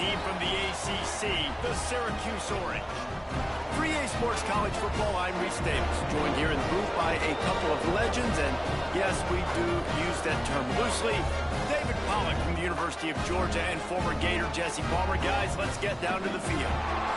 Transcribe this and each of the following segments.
team from the ACC, the Syracuse Orange. For EA Sports College Football, I'm Reese Davis, joined here in the booth by a couple of legends, and yes, we do use that term loosely. David Pollack from the University of Georgia and former Gator Jesse Palmer. Guys, let's get down to the field.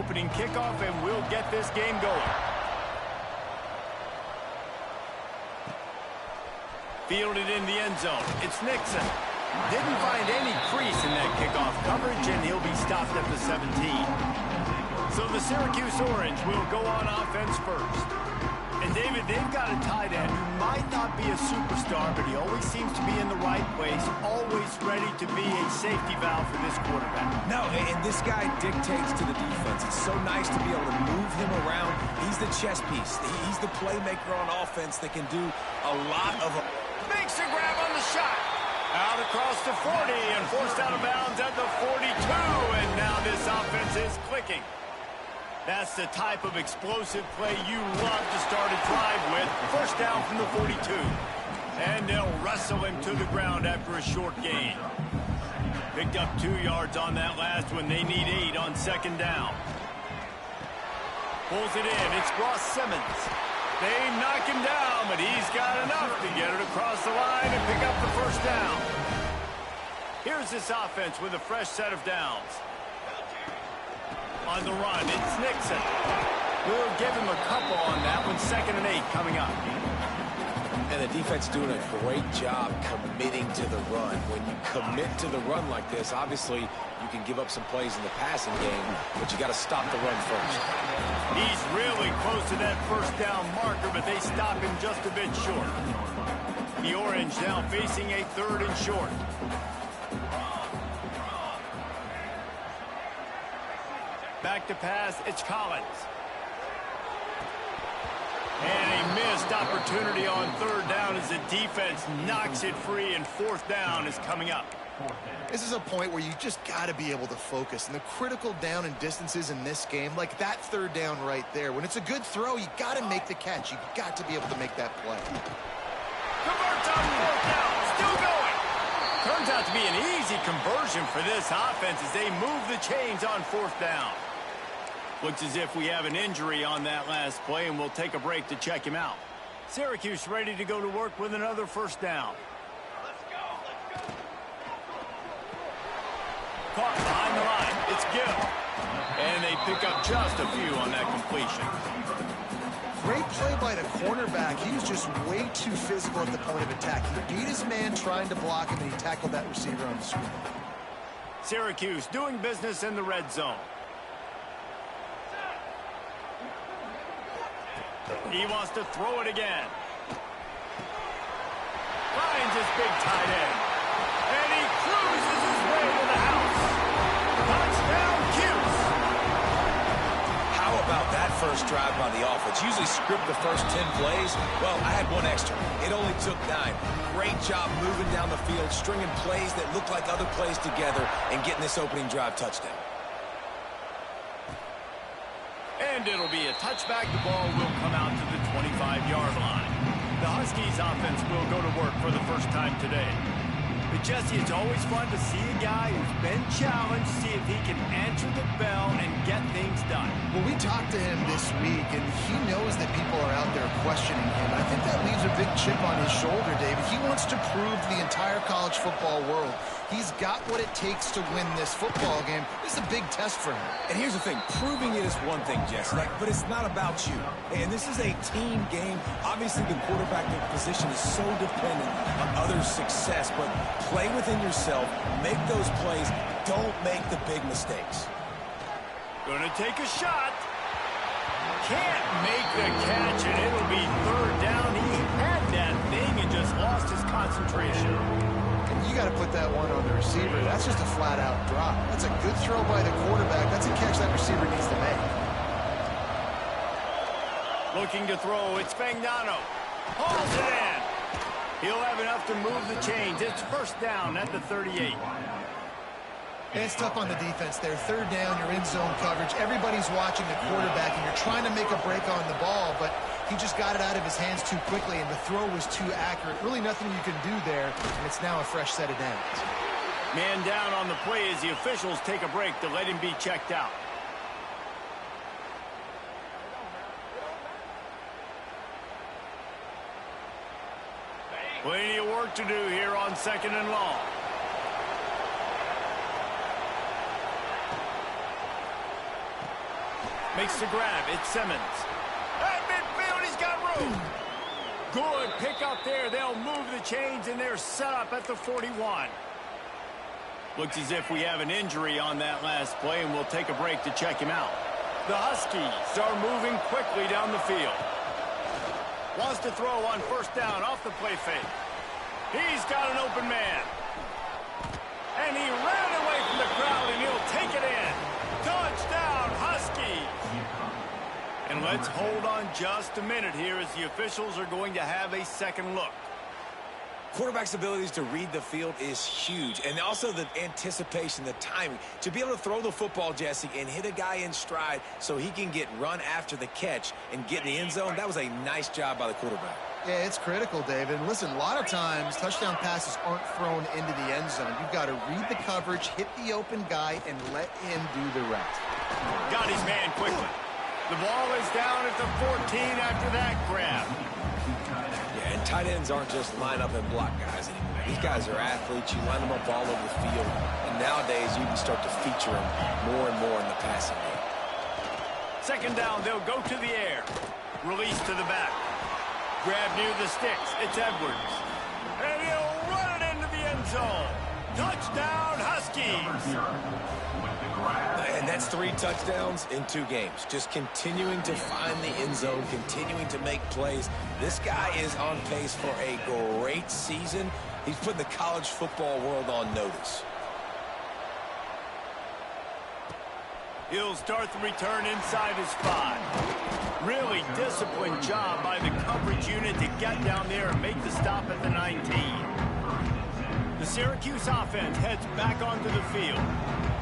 opening kickoff, and we'll get this game going. Fielded in the end zone. It's Nixon. Didn't find any crease in that kickoff coverage, and he'll be stopped at the 17. So the Syracuse Orange will go on offense first. And David, they've got a tight end who might not be a superstar, but he always seems to be in the right place, always ready to be a safety valve for this quarterback. No, and this guy dictates to the defense. It's so nice to be able to move him around. He's the chess piece. He's the playmaker on offense that can do a lot of... Makes a grab on the shot. Out across the 40 and forced out of bounds at the 42. And now this offense is clicking. That's the type of explosive play you love to start a drive with. First down from the 42. And they'll wrestle him to the ground after a short gain. Picked up 2 yards on that last one. They need 8 on second down. Pulls it in. It's Ross Simmons. They knock him down, but he's got enough to get it across the line and pick up the first down. Here's this offense with a fresh set of downs. On the run, it's Nixon. We'll give him a couple on that one. 2nd and 8 coming up. And the defense doing a great job committing to the run. When you commit to the run like this, obviously you can give up some plays in the passing game, but you got to stop the run first. He's really close to that first down marker, but they stop him just a bit short. The Orange now facing a 3rd and short. Back to pass, it's Collins. And a missed opportunity on 3rd down as the defense knocks it free, and 4th down is coming up. This is a point where you just got to be able to focus. And the critical down and distances in this game, like that 3rd down right there, when it's a good throw, you got to make the catch. You got to be able to make that play. Converts on 4th down, still going. Turns out to be an easy conversion for this offense as they move the chains on 4th down. Looks as if we have an injury on that last play, and we'll take a break to check him out. Syracuse ready to go to work with another first down. Let's go. Caught behind the line. It's Gill. And they pick up just a few on that completion. Great play by the cornerback. He was just way too physical at the point of attack. He beat his man trying to block him, and he tackled that receiver on the screen. Syracuse doing business in the red zone. He wants to throw it again. Finds his big tight end. And he cruises his way to the house. Touchdown, Cuse. How about that first drive by the offense? Usually script the first 10 plays. Well, I had one extra. It only took 9. Great job moving down the field, stringing plays that look like other plays together, and getting this opening drive touchdown. And it'll be a touchback. The ball will come out to the 25-yard line. The Huskies offense will go to work for the first time today. But Jesse, it's always fun to see a guy who's been challenged, see if he can answer the bell and get things done. Well, we talked to him this week, and he knows that people are out there questioning him. I think that leaves a big chip on his shoulder, David. He wants to prove to the entire college football world he's got what it takes to win this football game. This is a big test for him. And here's the thing. Proving it is one thing, Jesse, but it's not about you. And this is a team game. Obviously, the quarterback position is so dependent on others' success, but play within yourself, make those plays, don't make the big mistakes. Gonna take a shot. Can't make the catch, and it'll be 3rd down. He had that thing and just lost his concentration. And you got to put that one on the receiver. That's just a flat-out drop. That's a good throw by the quarterback. That's a catch that receiver needs to make. Looking to throw, it's Fagnano. Hauls it in. He'll have enough to move the chains. It's first down at the 38. And it's tough on the defense there. 3rd down, you're in zone coverage. Everybody's watching the quarterback, and you're trying to make a break on the ball, but he just got it out of his hands too quickly, and the throw was too accurate. Really nothing you can do there, and it's now a fresh set of downs. Man down on the play as the officials take a break to let him be checked out. Plenty of work to do here on 2nd and long. Makes the grab. It's Simmons. At midfield, he's got room. Good pick up there. They'll move the chains, and they're set up at the 41. Looks as if we have an injury on that last play, and we'll take a break to check him out. The Huskies are moving quickly down the field. Wants to throw on first down off the play fake. He's got an open man. And he ran away from the crowd, and he'll take it in. Touchdown, Huskies. And let's hold on just a minute here as the officials are going to have a second look. Quarterback's abilities to read the field is huge, and also the anticipation, the timing. To be able to throw the football, Jesse, and hit a guy in stride so he can get run after the catch and get in the end zone, that was a nice job by the quarterback. Yeah, it's critical, David. And listen, a lot of times touchdown passes aren't thrown into the end zone. You've got to read the coverage, hit the open guy, and let him do the rest. Got his man quickly. The ball is down at the 14 after that grab. Yeah, and tight ends aren't just line up and block guys anymore. These guys are athletes. You line them up all over the field. And nowadays, you can start to feature them more and more in the passing game. Second down, they'll go to the air. Release to the back. Grab near the sticks. It's Edwards. And he'll run it into the end zone. Touchdown, Huskies. And that's 3 touchdowns in 2 games. Just continuing to find the end zone, continuing to make plays. This guy is on pace for a great season. He's putting the college football world on notice. He'll start the return inside his 5. Really disciplined job by the coverage unit to get down there and make the stop at the 19. The Syracuse offense heads back onto the field.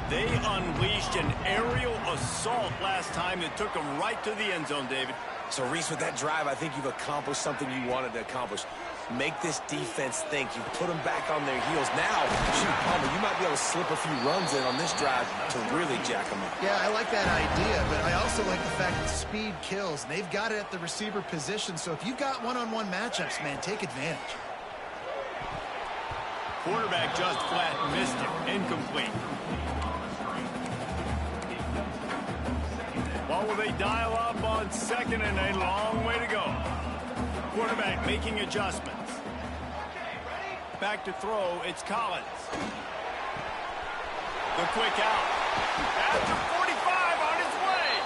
They unleashed an aerial assault last time that took them right to the end zone, David. So, Reese, with that drive, I think you've accomplished something you wanted to accomplish. Make this defense think. You put them back on their heels. Now, shoot, Palmer, you might be able to slip a few runs in on this drive to really jack them up. Yeah, I like that idea, but I also like the fact that speed kills. And they've got it at the receiver position, so if you've got one-on-one matchups, man, take advantage. Quarterback just flat missed it. Incomplete. What will they dial up on second and a long way to go? Quarterback making adjustments. Back to throw, it's Collins. The quick out. At the 45 on his way.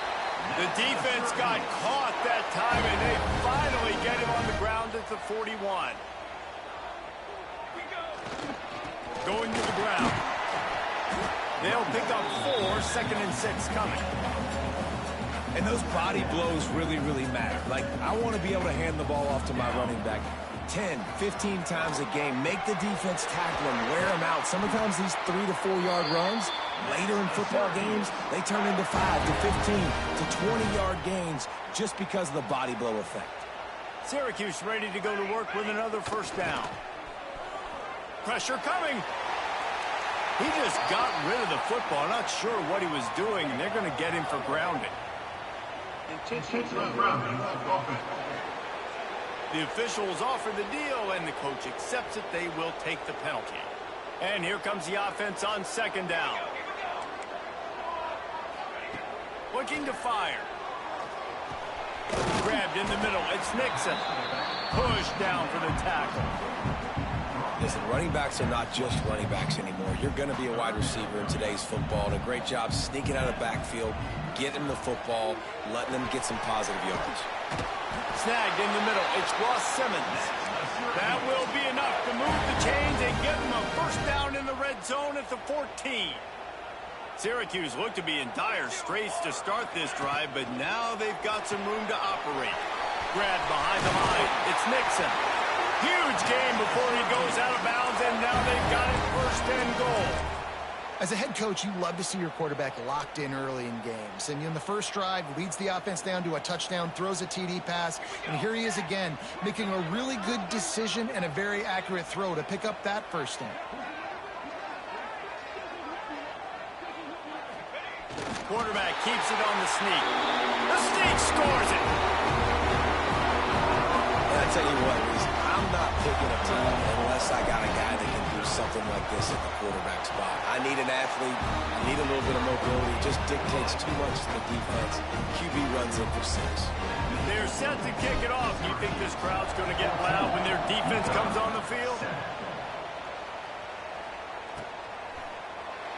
The defense got caught that time, and they finally get him on the ground at the 41. Going to the ground. They'll pick up 4, 2nd and 6 coming. And those body blows really, really matter. Like, I want to be able to hand the ball off to my running back 10, 15 times a game. Make the defense tackle him, wear him out. Sometimes these 3 to 4 yard runs, later in football games, they turn into 5 to 15 to 20-yard gains just because of the body blow effect. Syracuse ready to go to work with another first down. Pressure coming. He just got rid of the football. Not sure what he was doing, and they're going to get him for grounding. The officials offer the deal, and the coach accepts it. They will take the penalty. And here comes the offense on second down. Looking to fire. Grabbed in the middle. It's Nixon. Pushed down for the tackle. Listen, running backs are not just running backs anymore. You're going to be a wide receiver in today's football. And a great job sneaking out of the backfield, getting the football, letting them get some positive yards. Snagged in the middle. It's Ross Simmons. That will be enough to move the chains and give them a first down in the red zone at the 14. Syracuse looked to be in dire straits to start this drive, but now they've got some room to operate. Grabbed behind the line. It's Nixon. Huge game before he goes out of bounds, and now they've got it 1st and goal. As a head coach, you love to see your quarterback locked in early in games. And in the first drive, leads the offense down to a touchdown, throws a TD pass, and here he is again, making a really good decision and a very accurate throw to pick up that first down. Quarterback keeps it on the sneak. The sneak scores it. I tell you what, I'm not picking a team unless Jess, I got a guy that can do something like this at the quarterback spot. I need an athlete. I need a little bit of mobility. Just dictates too much to the defense. QB runs in for 6. They're set to kick it off. Do you think this crowd's going to get loud when their defense comes on the field?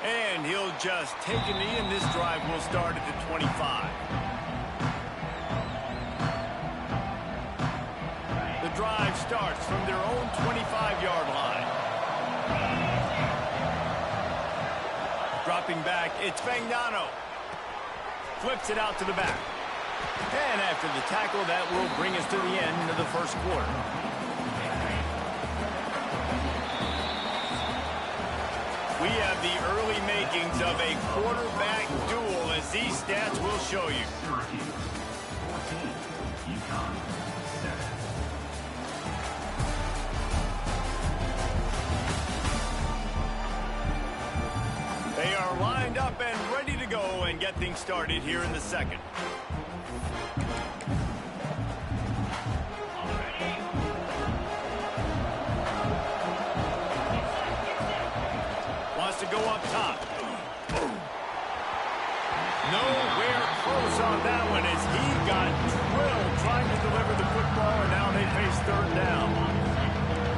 And he'll just take a knee, and this drive will start at the 25. The drive starts from their own 25-yard line. Dropping back, it's Fagnano. Flips it out to the back. And after the tackle, that will bring us to the end of the first quarter. We have the early makings of a quarterback duel, as these stats will show you. Syracuse, 14, UCONN, 7. They are lined up and ready to go and get things started here in the second. Wants to go up top. Nowhere close on that one as he got drilled trying to deliver the football, and now they face third down.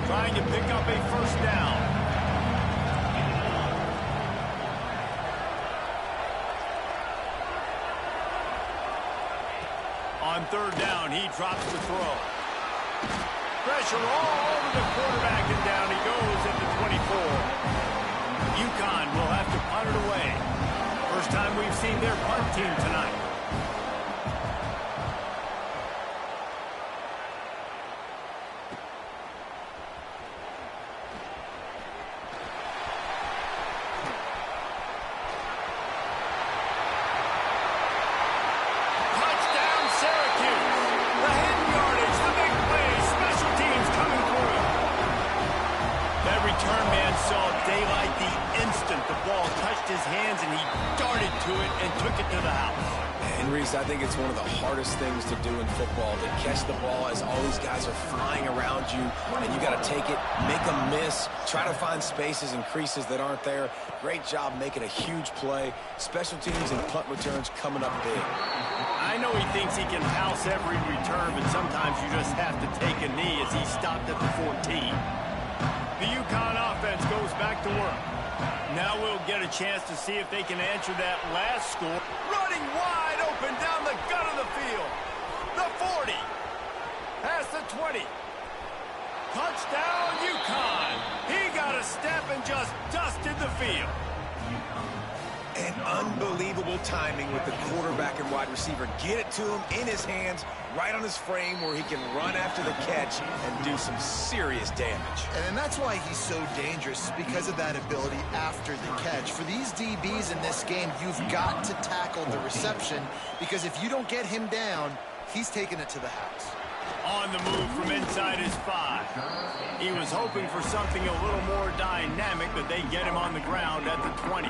Trying to pick up a first down. On third down, he drops the throw. Pressure all over the quarterback, and down he goes at the 24. UConn will have to punt it away. First time we've seen their punt team tonight. Touchdown, Syracuse. The hidden yardage, the big play, special teams coming through. That return man saw daylight the instant the ball touched his hands, and he darted to it and took it to the house. And Reese, I think it's one of the hardest things to do in football, to catch the ball as all these guys are flying around you, and you got to take it, make a miss, try to find spaces and creases that aren't there. Great job making a huge play. Special teams and punt returns coming up big. I know he thinks he can house every return, but sometimes you just have to take a knee as he stopped at the 14. The UConn offense goes back to work. Now we'll get a chance to see if they can answer that last score. Running wide open down the gut of the field. The 40. Past the 20. Touchdown, UConn. He got a step and just dusted the field. And unbelievable timing with the quarterback and wide receiver. Get it to him in his hands, right on his frame where he can run after the catch and do some serious damage. And that's why he's so dangerous, because of that ability after the catch. For these DBs in this game, you've got to tackle the reception, because if you don't get him down, he's taking it to the house. On the move from inside his 5. He was hoping for something a little more dynamic, but they get him on the ground at the 20.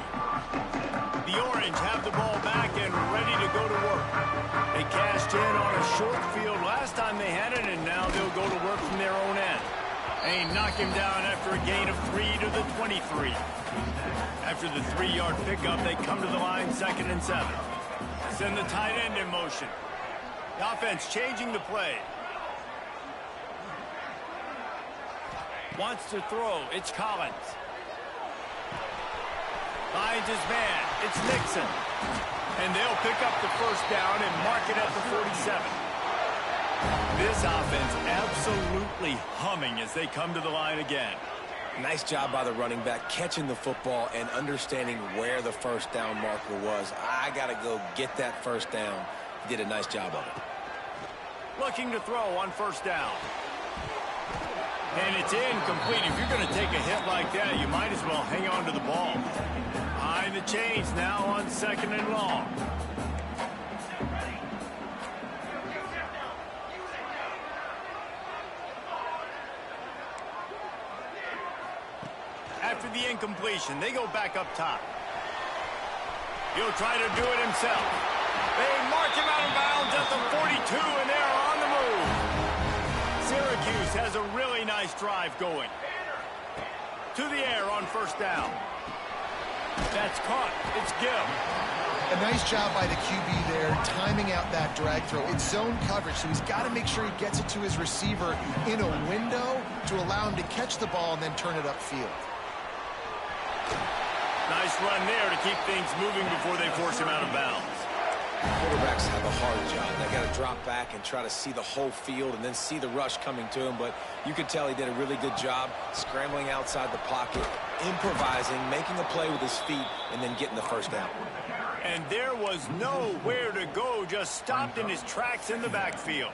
The Orange have the ball back and ready to go to work. They cashed in on a short field last time they had it, and now they'll go to work from their own end. They knock him down after a gain of 3 to the 23. After the 3-yard pickup, they come to the line 2nd and 7. Send the tight end in motion. The offense changing the play. Wants to throw. It's Collins. Finds his man. It's Nixon. And they'll pick up the first down and mark it at the 47. This offense absolutely humming as they come to the line again. Nice job by the running back, catching the football and understanding where the first down marker was. I got to go get that first down. He did a nice job of it. Looking to throw on first down. And it's incomplete. If you're going to take a hit like that, you might as well hang on to the ball. Behind the chains now on 2nd and long. After the incompletion, they go back up top. He'll try to do it himself. They mark him out of bounds at the 42, and they're on the move. Syracuse has a really nice drive going. to the air on first down. That's caught. It's Gill. A nice job by the QB there, timing out that drag throw. It's zone coverage, so he's got to make sure he gets it to his receiver in a window to allow him to catch the ball and then turn it upfield. Nice run there to keep things moving before they force him out of bounds. Quarterbacks have a hard job. They got to drop back and try to see the whole field and then see the rush coming to him. But you could tell he did a really good job scrambling outside the pocket, improvising, making a play with his feet, and then getting the first down. And there was nowhere to go, just stopped in his tracks in the backfield.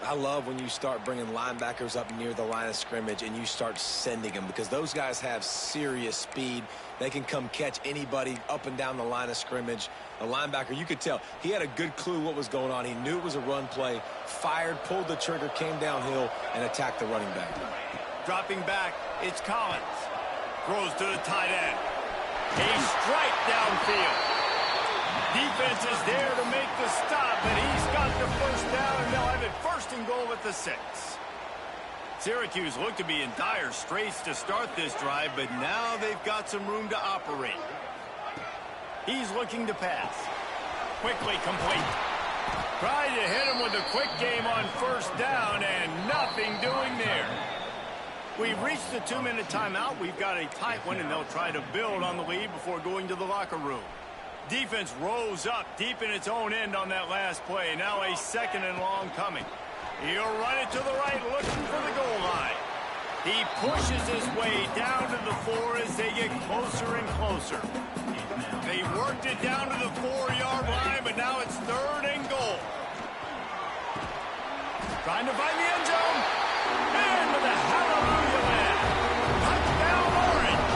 I love when you start bringing linebackers up near the line of scrimmage and you start sending them, because those guys have serious speed. They can come catch anybody up and down the line of scrimmage. A linebacker, you could tell, he had a good clue what was going on. He knew it was a run play, fired, pulled the trigger, came downhill, and attacked the running back. Dropping back, it's Collins. Throws to the tight end. A strike downfield. Defense is there to make the stop, but he's got the first down, and they'll have it first and goal at the 6. Syracuse looked to be in dire straits to start this drive, but now they've got some room to operate. He's looking to pass. Quickly complete. Tried to hit him with a quick game on first down, and nothing doing there. We've reached the 2-minute timeout. We've got a tight one, and they'll try to build on the lead before going to the locker room. Defense rose up deep in its own end on that last play. Now a 2nd and long coming. He'll run it to the right, looking for the goal line. He pushes his way down to the 4 as they get closer and closer. They worked it down to the 4-yard line, but now it's 3rd and goal. Trying to find the end zone. And with a hallelujah land. Touchdown, Orange.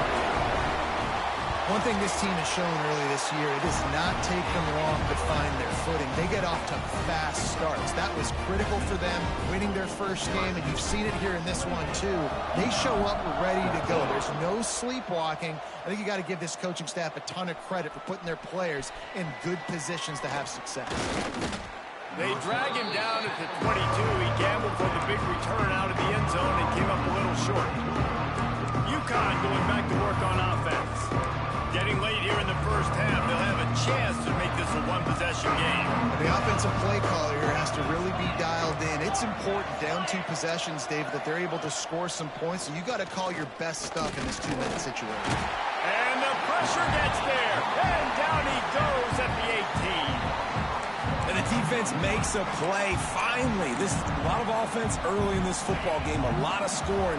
One thing this team has shown early this year, it does not take them long to find their footing. They get off to fast starts. That was critical for them, winning their first game, and you've seen it here in this one too. They show up ready to go. There's no sleepwalking. I think you got to give this coaching staff a ton of credit for putting their players in good positions to have success. They drag him down at the 22. He gambled for the big return out of the end zone and came up a little short. UConn going back to work on offense. Getting late here in the first half, they'll have a chance to make this a one-possession game. The offensive play caller here has to really be dialed in. It's important down 2 possessions, Dave, that they're able to score some points. So you got to call your best stuff in this 2-minute situation. And the pressure gets there. And down he goes at the 18. And the defense makes a play. Finally, this a lot of offense early in this football game, a lot of scoring.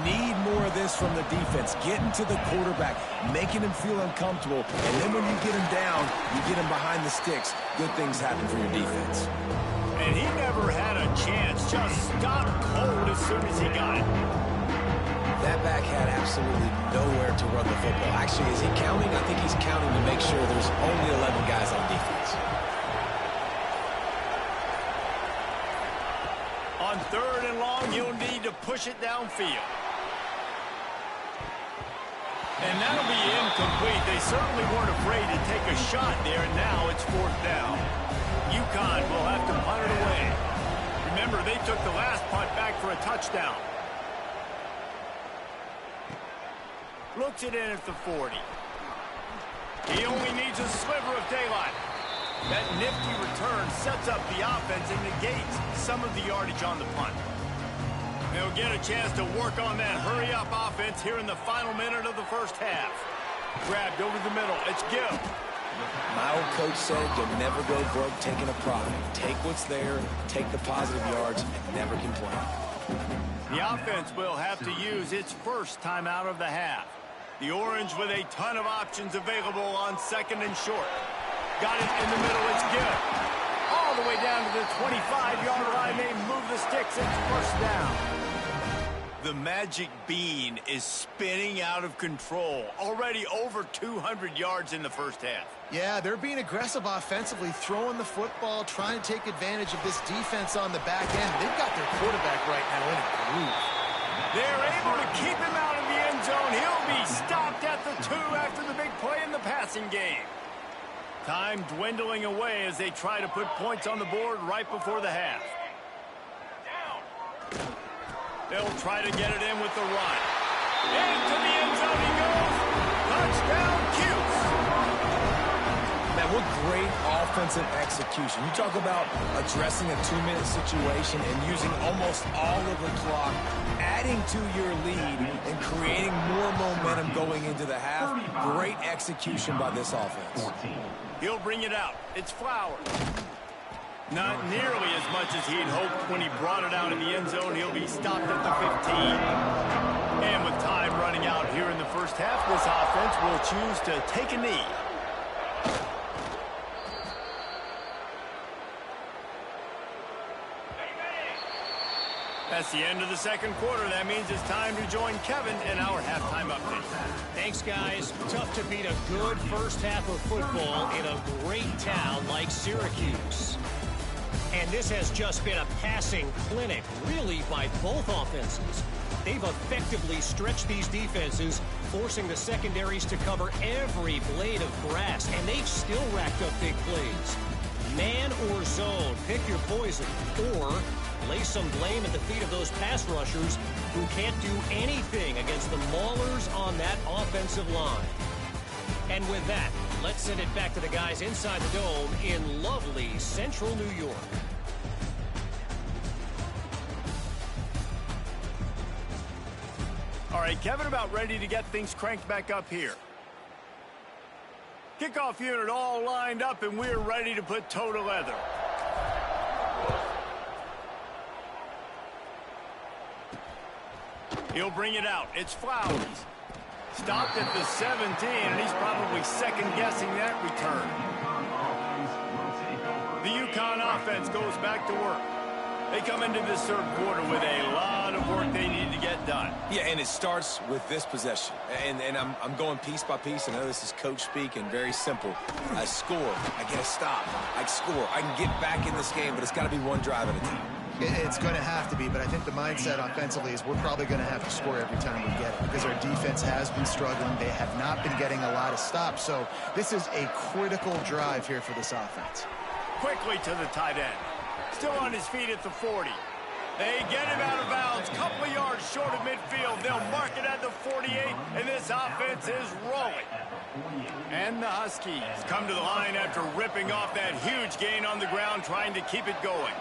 Need more of this from the defense. Getting to the quarterback, making him feel uncomfortable, and then when you get him down, you get him behind the sticks. Good things happen for your defense. And he never had a chance. Just stopped cold as soon as he got it. That back had absolutely nowhere to run the football. Actually, is he counting? I think he's counting to make sure there's only 11 guys on defense. On 3rd and long, you'll need to push it downfield. And that'll be incomplete. They certainly weren't afraid to take a shot there, and now it's 4th down. UConn will have to punt it away. Remember, they took the last punt back for a touchdown. Looks it in at the 40. He only needs a sliver of daylight. That nifty return sets up the offense and negates some of the yardage on the punt. They'll get a chance to work on that hurry-up offense here in the final minute of the first half. Grabbed over the middle. It's Gill. My old coach said you'll never go broke taking a profit. Take what's there, take the positive yards, and never complain. The offense will have to use its first timeout of the half. The Orange with a ton of options available on 2nd and short. Got it in the middle. It's Gill. All the way down to the 25-yard line. They move the sticks. It's first down. The magic bean is spinning out of control. Already over 200 yards in the first half. Yeah, they're being aggressive offensively, throwing the football, trying to take advantage of this defense on the back end. They've got their quarterback right now in a groove. They're able to keep him out of the end zone. He'll be stopped at the 2 after the big play in the passing game. Time dwindling away as they try to put points on the board right before the half. They'll try to get it in with the run. Into the end zone he goes. Touchdown, Cuse. Man, what great offensive execution. You talk about addressing a 2-minute situation and using almost all of the clock, adding to your lead and creating more momentum going into the half. Great execution by this offense. He'll bring it out. It's Flowers. Not nearly as much as he'd hoped when he brought it out in the end zone. He'll be stopped at the 15. And with time running out here in the first half, this offense will choose to take a knee. That's the end of the second quarter. That means it's time to join Kevin in our halftime update. Thanks, guys. Tough to beat a good first half of football in a great town like Syracuse. And this has just been a passing clinic, really, by both offenses. They've effectively stretched these defenses, forcing the secondaries to cover every blade of grass, and they've still racked up big plays. Man or zone, pick your poison, or lay some blame at the feet of those pass rushers who can't do anything against the maulers on that offensive line. And with that, let's send it back to the guys inside the dome in lovely central New York. All right, Kevin, about ready to get things cranked back up here. Kickoff unit all lined up, and we're ready to put toe to leather. He'll bring it out. It's Flowers. Stopped at the 17, and he's probably second-guessing that return. The UConn offense goes back to work. They come into this third quarter with a lot of work they need to get done. Yeah, and it starts with this possession. And I'm going piece by piece. I know this is coach speak and very simple. I score. I get a stop. I score. I can get back in this game, but it's got to be one drive at a time. It's going to have to be, but I think the mindset offensively is we're probably going to have to score every time we get it because our defense has been struggling. They have not been getting a lot of stops. So this is a critical drive here for this offense. Quickly to the tight end. Still on his feet at the 40. They get him out of bounds. Couple of yards short of midfield. They'll mark it at the 48, and this offense is rolling. And the Huskies come to the line after ripping off that huge gain on the ground, trying to keep it going.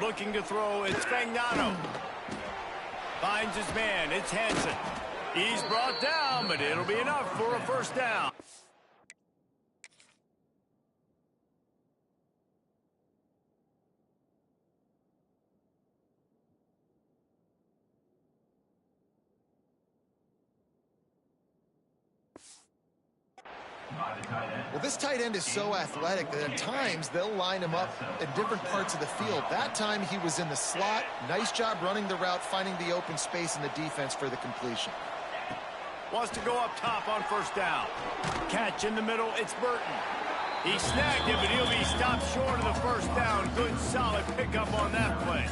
Looking to throw, it's Fagnano. Finds his man, it's Hansen. He's brought down, but it'll be enough for a first down. Well, this tight end is so athletic that at times they'll line him up in different parts of the field. That time he was in the slot. Nice job running the route, finding the open space in the defense for the completion. Wants to go up top on first down. Catch in the middle, it's Burton. He snagged it, but he'll be stopped short of the first down. Good, solid pickup on that play.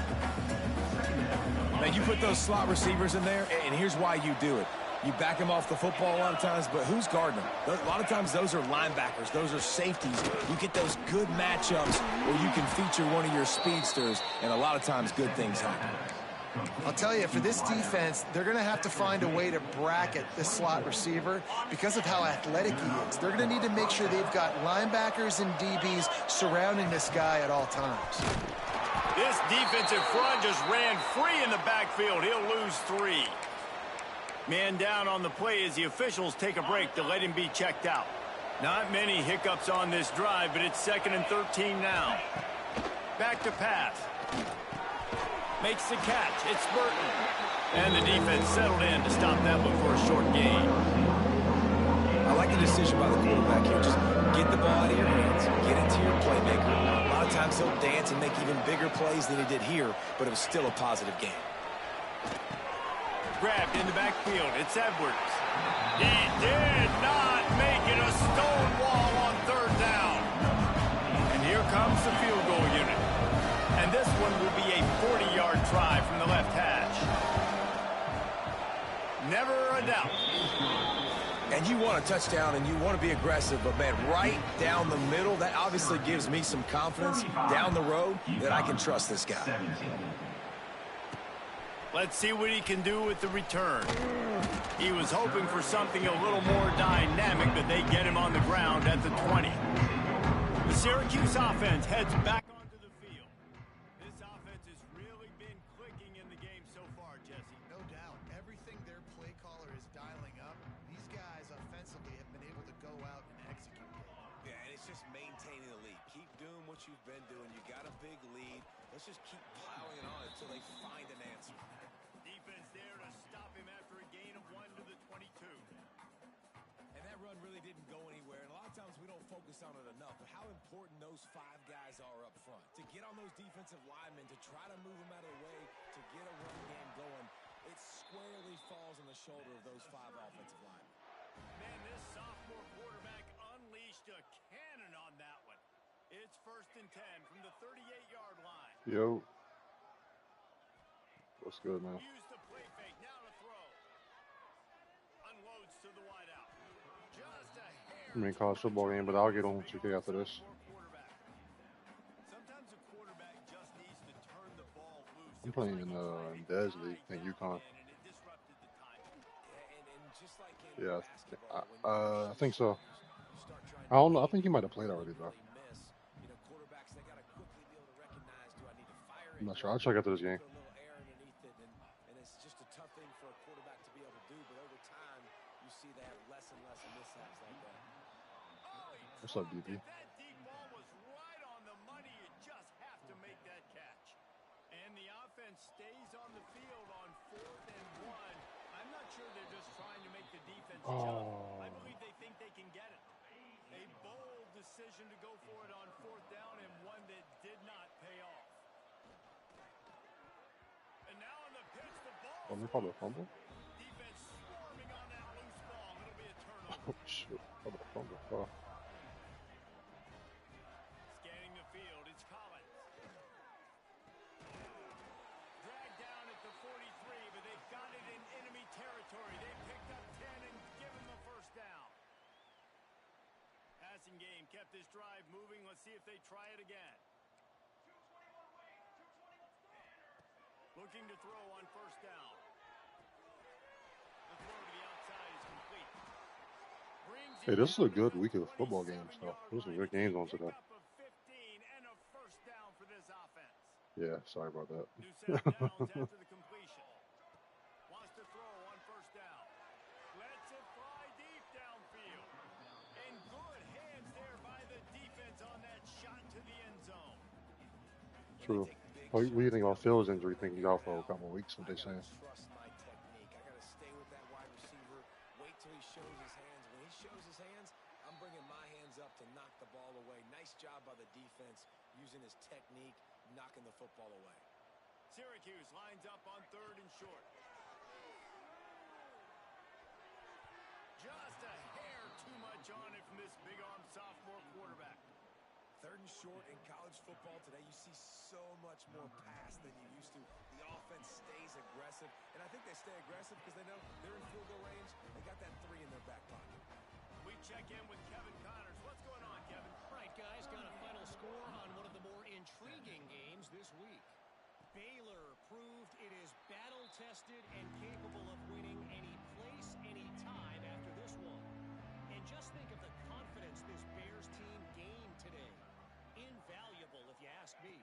Now, you put those slot receivers in there, and here's why you do it. You back them off the football a lot of times, but who's guarding them? A lot of times those are linebackers. Those are safeties. You get those good matchups where you can feature one of your speedsters, and a lot of times good things happen. I'll tell you, for this defense, they're going to have to find a way to bracket this slot receiver because of how athletic he is. They're going to need to make sure they've got linebackers and DBs surrounding this guy at all times. This defensive front just ran free in the backfield. He'll lose 3. Man down on the play as the officials take a break to let him be checked out. Not many hiccups on this drive, but it's 2nd and 13 now. Back to pass. Makes the catch. It's Burton. And the defense settled in to stop that one for a short gain. I like the decision by the quarterback here. Just get the ball out of your hands. Get it to your playmaker. A lot of times he'll dance and make even bigger plays than he did here, but it was still a positive game. Grabbed in the backfield. It's Edwards. He did not make it a stone wall on third down. And here comes the field goal unit. And this one will be a 40-yard try from the left hash. Never a doubt. And you want a touchdown and you want to be aggressive, but man, right down the middle, that obviously gives me some confidence down the road that I can trust this guy. Let's see what he can do with the return. He was hoping for something a little more dynamic, but they get him on the ground at the 20. The Syracuse offense heads back onto the field. This offense has really been clicking in the game so far, Jesse. No doubt. Everything their play caller is dialing up, these guys offensively have been able to go out and execute. Yeah, and it's just maintaining the lead. Keep doing what you've been doing. You got a big lead. Let's just keep plowing it on until they find an answer. Defense there to stop him after a gain of 1 to the 22. And that run really didn't go anywhere. And a lot of times we don't focus on it enough, but how important those 5 guys are up front. To get on those defensive linemen, to try to move them out of the way, to get a run game going, it squarely falls on the shoulder of those 5 offensive linemen. Man, this sophomore quarterback unleashed a cannon on that one. It's 1st and 10 from the 38-yard line. Yo. What's good, man? Use the play fake, now to throw. Unloads to the wideout. Just a hair. I mean, college football game, but I'll get on 2K after this. Sometimes a quarterback just needs to turn the ball loose. I'm playing in Des League in UCONN. And it disrupted the timing. And just like in Yeah, basketball, I think so. you start trying I don't know. I think he might have played already, though. miss. You know, quarterbacks, they got to quickly be able to recognize, do I need to fire it? I'm not sure. I'll check after this game. Put a little air underneath it, and it's just a tough thing for a quarterback to be able to do. But over time, you see they have less and less mishaps like that. What's up, DP? That deep ball was right on the money. You just have to make that catch. And the offense stays on the field on 4th and 1. I'm not sure they're just trying to make the defense jump. I believe they think they can get it. A bold decision to go for it on 4th down and one that did not pay off. And now on the pitch, the ball. Oh, they called it a fumble? Defense swarming on that loose ball. It'll be a turnover. Oh, shit. Called it a fumble. Oh. Scanning the field, it's Collins. Dragged down at the 43, but they've got it in enemy territory. They picked up 10 and given the 1st down. Passing game kept this drive moving. Let's see if they try it again. Looking to throw on 1st down. The throw to the outside is complete. Hey, this is a good week of football games, though. There's some good games on today. And a 1st down for this offense. Yeah, sorry about that. New set of downs after the completion. Wants to throw on 1st down. Lets it fly deep downfield. And good hands there by the defense on that shot to the end zone. True. What do you think about Phil's injury? Think he's out for a couple of weeks, what they saying? Trust my technique. I got to stay with that wide receiver. Wait till he shows his hands. When he shows his hands, I'm bringing my hands up to knock the ball away. Nice job by the defense using his technique, knocking the football away. Syracuse lines up on 3rd and short. Just a hair too much on it from this big-armed sophomore quarterback. 3rd and short in college football today, you see so much more pass than you used to. The offense stays aggressive, and I think they stay aggressive because they know they're in field goal range. They got that 3 in their back pocket. We check in with Kevin Connors. What's going on, Kevin? All right, guys, got a final score on one of the more intriguing games this week. Baylor proved it is battle-tested and capable of winning any place, any time after this one. And just think of the confidence this Bears team gained today. Invaluable, if you ask me.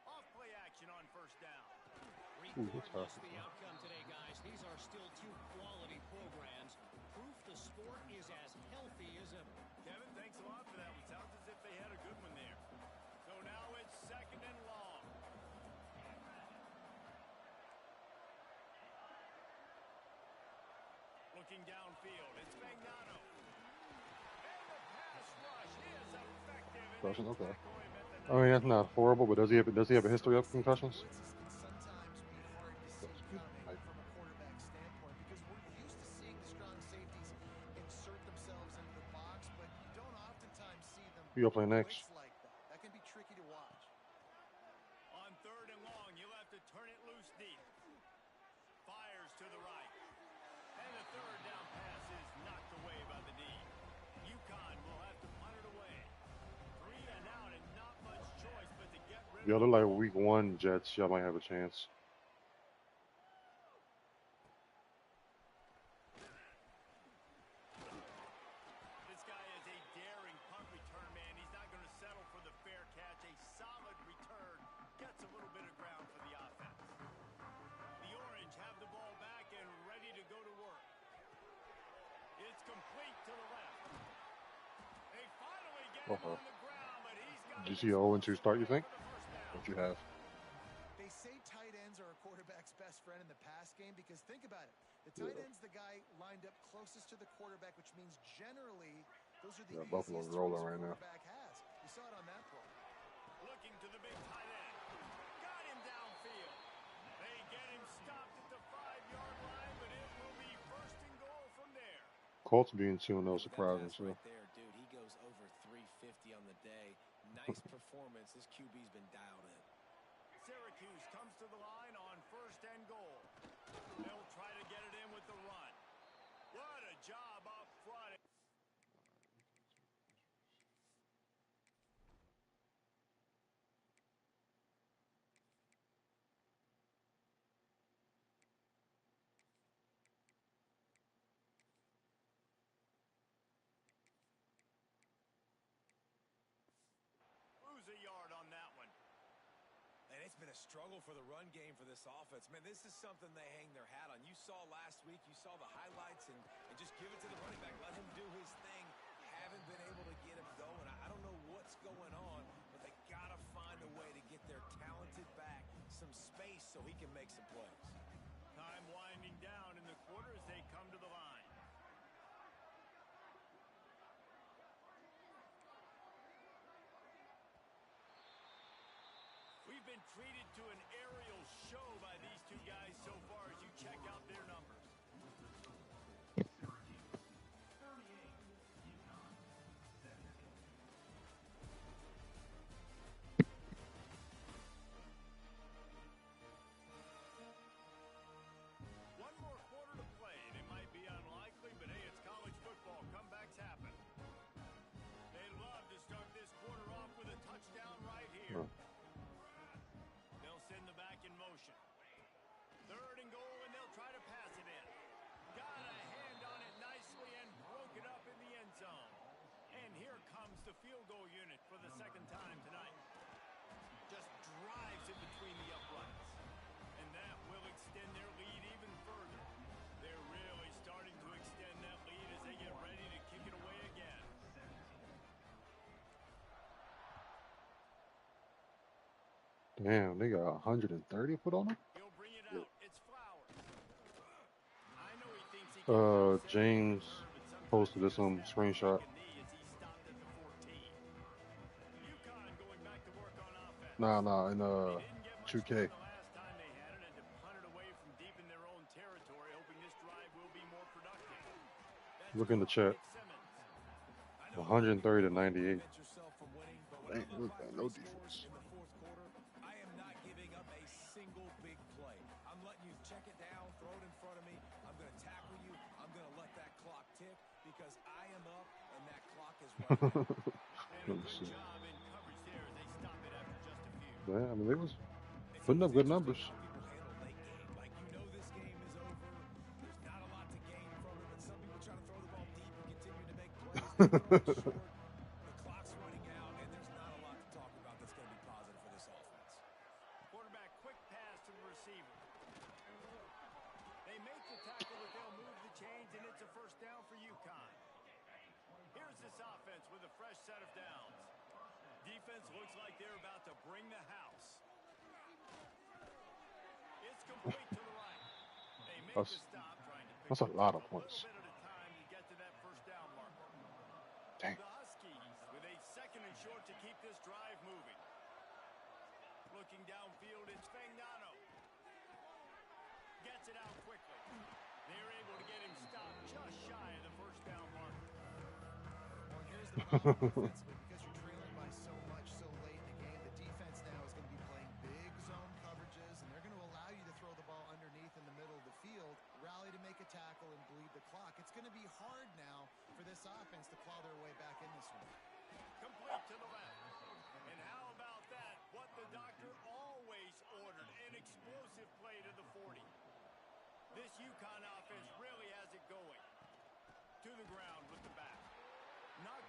Off-play action on 1st down. Regardless of the outcome today, guys, these are still 2 quality programs. Proof the sport is as healthy as ever. Kevin, thanks a lot for that. It sounds as if they had a good one there. So now it's 2nd and long. Looking downfield, it's Magnano. And the pass rush is effective. Concussion? Okay. I mean, that's not horrible, but does he have a history of concussions? Sometimes be hard to see coming from a quarterback standpoint because we're used to seeing the strong safeties insert themselves into the box, but you don't oftentimes see them You go play next. like that. That can be tricky to watch. On 3rd and long, you'll have to turn it loose deep. Fires to the right. And the 3rd down pass is knocked away by the D. UConn will have to punt it away. 3 and out and not much choice but to get rid Y'all look like week 1 Jets. Y'all might have a chance. complete to the left. They finally get him on the ground, but he's got Did you see a 0-2 start, you think? What you have? They say tight ends are a quarterback's best friend in the pass game because think about it. The tight end's the guy lined up closest to the quarterback, which means generally those are the Buffalo's easiest rolling throws right now. quarterback has. You saw it on that play. Looking to the big tight end. Got him downfield. They get him stopped at the 5-yard line, but it will be first and goal from there. Colts being 2-0 surprising, so. Right there, dude. He goes over 350 on the day. Nice performance. This QB's been dialed in. Syracuse comes to the line on first and goal. They'll try to get it in with the run. What a job up front. Lose a yard on that one. And it's been a struggle for the run game for this offense. Man, this is something they hang their hat on. You saw last week, you saw the highlights, and just give it to the running back. Let him do his thing. Haven't been able to get him going. I don't know what's going on, but they got to find a way to get their talented back some space so he can make some plays. Time winding down in the quarter as they come to the line. We've been treated to an aerial show by these two guys so far as you check out their numbers. Syracuse, 38, UConn, 7. One more quarter to play, and it might be unlikely, but hey, it's college football. Comebacks happen. They'd love to start this quarter off with a touchdown right here. They'll send the back in motion. Third and goal, and they'll try to pass it in. Got a hand on it nicely and broke it up in the end zone. And here comes the field goal unit for the second time tonight. Just drives it between the uprights. And that will extend their lead even further. They're really starting to extend that lead as they get ready to kick it away again. Damn, they got 130 put on them? He'll bring it out. It's Flowers. I know he thinks he can James posted this on screenshot. UConn going back to work on offense. Nah, in They didn't get much 2K. the last time they had it and to punt it away from deep in their own territory, hoping this drive will be more productive. That's Look in the chat. Simmons. 130 to 98. Dang, no defense. In the fourth quarter, I am not giving up a single big play. I'm letting you check it down, throw it in front of me. I'm going to tackle you. I'm going to let that clock tick because I am up and that clock is running. And a good job in coverage there as they stop it after just a few. Yeah, I mean, they was putting up good numbers. Like, you know this game is over. There's not a lot to gain from it, but some people try to throw the ball deep and continue to make plays. They throw it short. The clock's running out, and there's not a lot to talk about that's going to be positive for this offense. Quarterback, quick pass to the receiver. They make the tackle, but they'll move the chains, and it's a first down for UConn. Here's this offense with a fresh set of downs. Defense looks like they're about to bring the house. It's complete to the right. They make the stop, trying to pick That's a lot of up points. a little bit at a time to get to that first down marker. Dang. The Huskies with a second and short to keep this drive moving. Looking downfield, it's Fagnano. Gets it out quickly. They're able to get him stopped just shy of the first down marker. Well, here's the problem defensively. Because you're trailing by so much so late in the game, the defense now is going to be playing big zone coverages, and they're going to allow you to throw the ball underneath in the middle of the field, rally to make a tackle, and bleed the clock. It's going to be hard now for this offense to claw their way back in this one. Complete to the left. And how about that? What the doctor always ordered, an explosive play to the 40. This UConn offense really has it going. To the ground with the back.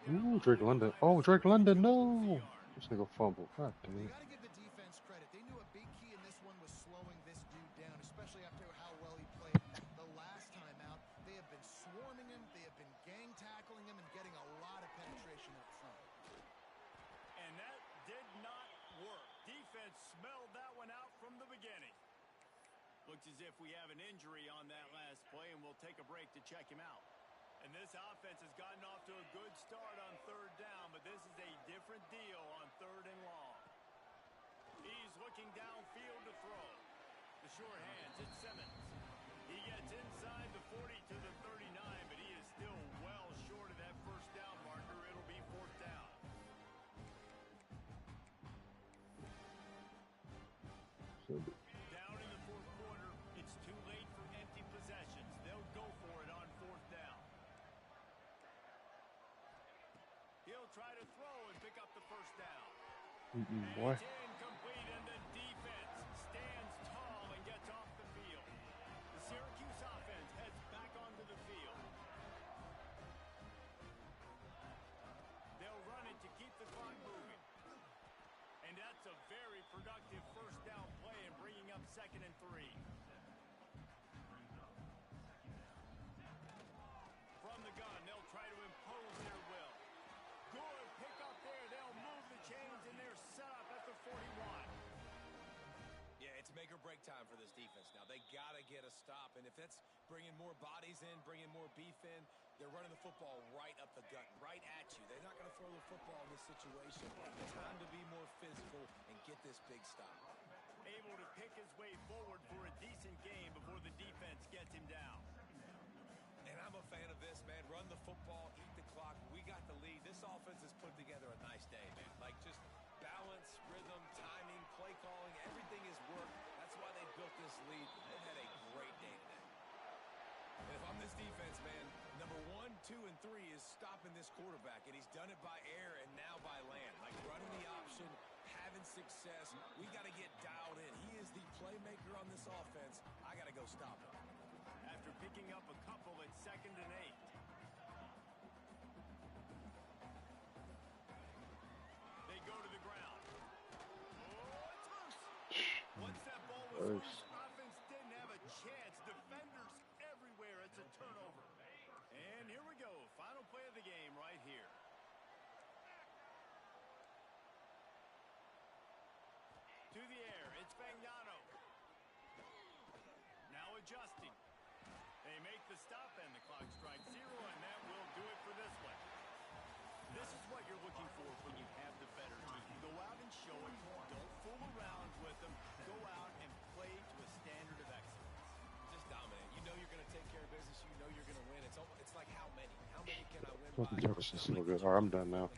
Ooh, Drake London. Oh, Drake London, no. This nigga fumbled. God damn You it. got to give the defense credit. They knew a big key in this one was slowing this dude down, especially after how well he played the last time out. They have been swarming him. They have been Looks as if we have an injury on that last play, and we'll take a break to check him out. And this offense has gotten off to a good start on third down, but this is a different deal on third and long. He's looking downfield to throw. The short hands, it's Simmons. He gets inside the 40 to the 39, but he is still well short of that first down marker. It'll be fourth down. Down in the fourth quarter, it's too late for empty possessions. They'll go for it on fourth down. He'll try to throw and pick up the first down. Boy. It's incomplete, and the defense stands tall and gets off the field. The Syracuse offense heads back onto the field. They'll run it to keep the clock moving. And that's a very productive first down play and bringing up 2nd and 3. From the gun, they'll try to impose their will. Good pick up there. They'll move the chains, and they're set up at the 41. Yeah, it's make or break time for this defense now. They got to get a stop, and if that's bringing more bodies in, bringing more beef in, they're running the football right up the gut, right at you. They're not going to throw the football in this situation. It's time to be more physical and get this big stop. Able to pick his way forward for a decent game before the defense gets him down. And I'm a fan of this, man. Run the football, eat the clock. We got the lead. This offense has put together a nice day, man. Like, just balance, rhythm, timing, play calling, everything has worked. That's why they built this lead. They've had a great day today. And if I'm this defense, man, number 1, 2, and 3 is stopping this quarterback, and he's done it by air and now by land. Like, running the option, having success. We got to get dialed in. He is the playmaker on this offense. I got to go stop him. After picking up a couple at 2nd and 8. They go to the ground. Oh, it's loose. Once that ball was loose, offense didn't have a chance. Defenders everywhere. It's a turnover. And here we go. Final play of the game right here. To the air. It's Fagnano. Now adjusting. They make the stop, and the clock strikes 0, and that will do it for this one. This is what you're looking for when you have the better team. Go out and show it. Don't fool around with them. Go out and play to a standard of excellence. Just dominate. You know you're going to take care of business. You know you're going to win. It's like how many? How many can I win Fucking by? Jefferson still good. All right, I'm done now.